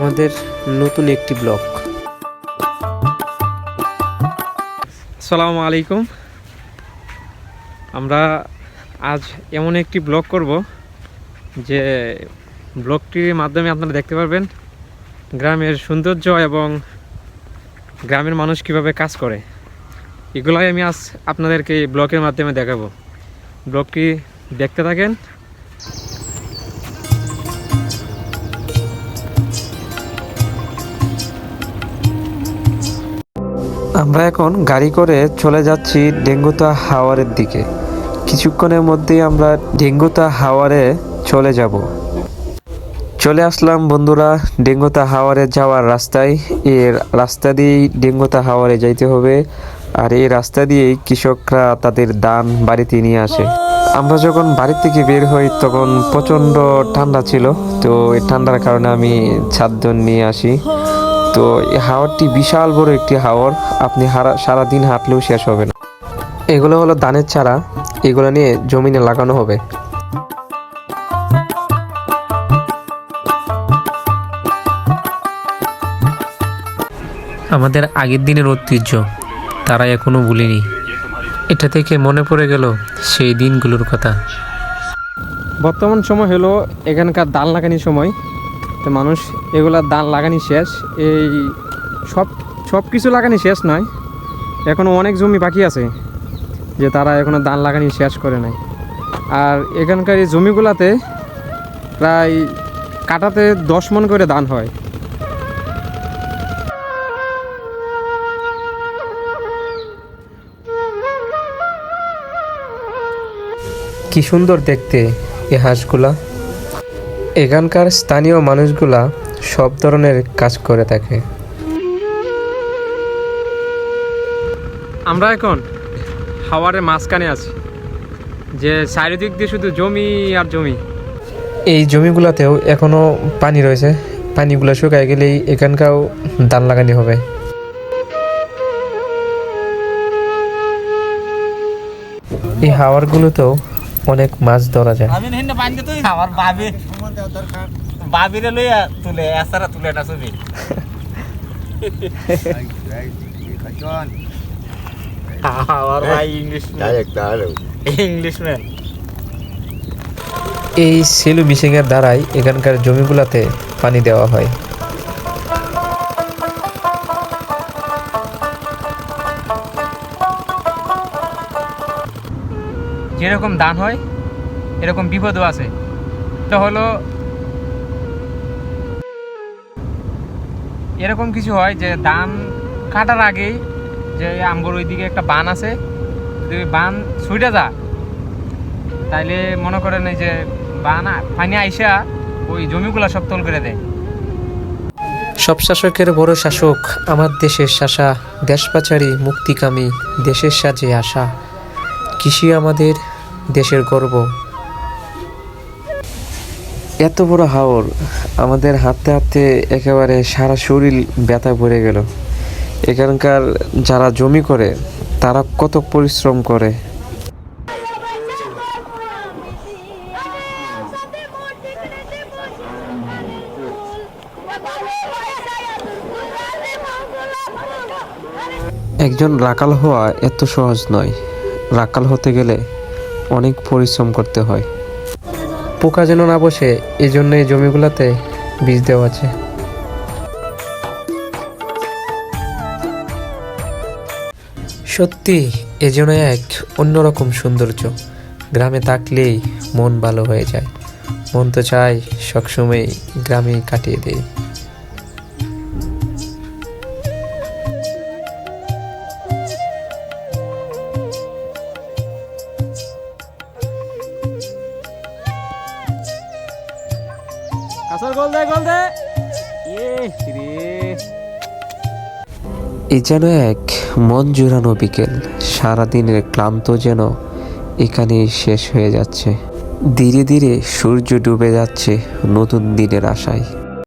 আমাদের নতুন একটি ব্লগ। আসসালামু আলাইকুম। আমরা আজ এমন একটি ব্লগ করব যে ব্লগটির মাধ্যমে আপনারা দেখতে পারবেন গ্রামের সৌন্দর্য এবং গ্রামের মানুষ কিভাবে কাজ করে, এগুলাই আমি আজ আপনাদেরকে এই ব্লগের মাধ্যমে দেখাবো। ব্লগটি দেখতে থাকেন। আমরা এখন গাড়ি করে চলে যাচ্ছি ডেঙ্গুতা হাওয়ারের দিকে। কিছুক্ষণের মধ্যেই আমরা ডেঙ্গুতা হাওয়ারে চলে যাব। চলে আসলাম বন্ধুরা ডেঙ্গুতা হাওয়ারে যাওয়ার রাস্তায়। এর রাস্তা দিয়েই ডেঙ্গুতা হাওয়ারে যাইতে হবে, আর এই রাস্তা দিয়েই কৃষকরা তাদের ধান বাড়িতে নিয়ে আসে। আমরা যখন বাড়ি থেকে বের হই তখন প্রচণ্ড ঠান্ডা ছিল, তো এই ঠান্ডার কারণে আমি ছাদন নিয়ে আসি। তো এই হাওরটি বিশাল বড় একটি হাওর, আপনি সারাদিন হাঁটলেও শেষ হবে না। এগুলো হলো ধানের চারা, এগুলো নিয়ে জমিনে লাগানো হবে। আমাদের আগের দিনের ঐতিহ্য তারা এখনো ভুলেনি। এটা থেকে মনে পড়ে গেল সেই দিনগুলোর কথা। বর্তমান সময় হলো এখানকার ধান লাগানির সময়, তো মানুষ এগুলা ধান লাগানি শেষ। এই সব কিছু লাগানি শেষ নয়, এখনও অনেক জমি বাকি আছে যে তারা এখনও ধান লাগানি শেষ করে নাই। আর এখানকার এই জমিগুলাতে প্রায় কাটাতে 10 মণ করে ধান হয়। কি সুন্দর দেখতে এই হাঁসগুলা। এখানকার স্থানীয় মানুষগুলা সব ধরনের কাজ করে থাকে। আমরা এখন হাওয়ারের মাঝখানে আছি, যে চারিদিক দিয়ে শুধু জমি আর জমি। এই জমিগুলাতেও এখনো পানি রয়েছে, পানিগুলো শুকায় গেলেই এখানকার ধান লাগানি হবে। এই হাওয়ারগুলোতেও অনেক মাছ ধরা যায়। এই সেলু মিশিং এর দ্বারাই এখানকার জমিগুলাতে পানি দেওয়া হয়। যেরকম দান হয় এরকম বিপদও আছে। তো হলো এরকম কিছু হয় যে ধান কাটার আগেই যে আমগর ওইদিকে একটা বান আছে, যদি বান ছুটে যা তাইলে মনে করেন এই যে বান পানি আইসা ওই জমিগুলা সব তল করে দেয়। সব শাসকের বড় শাসক আমার দেশের শাসা, দেশপাচারী মুক্তিকামী দেশের সাজে আসা, কৃষি আমাদের দেশের গর্ব। এত বড় হাওর, আমাদের হাঁটতে হাঁটতে একেবারে সারা শরীর ব্যথা পড়ে গেল। এখানকার যারা জমি করে তারা কত পরিশ্রম করে। একজন রাখাল হওয়া এত সহজ নয়। রাখাল হতে গেলে অনেক পরিশ্রম করতে হয়। পোকা যেন না বসে এজন্য এই জমিগুলোতে বীজ দেওয়া আছে। সত্যি এজন্য এক অন্যরকম সৌন্দর্য। গ্রামে থাকলেই মন ভালো হয়ে যায়, মন তো চাই সবসময় গ্রামে কাটিয়ে দেয়। এ যেন এক মন জুড়ানো বিকেল। সারাদিনের ক্লান্ত যেন এখানে শেষ হয়ে যাচ্ছে। ধীরে ধীরে সূর্য ডুবে যাচ্ছে নতুন দিনের আশায়।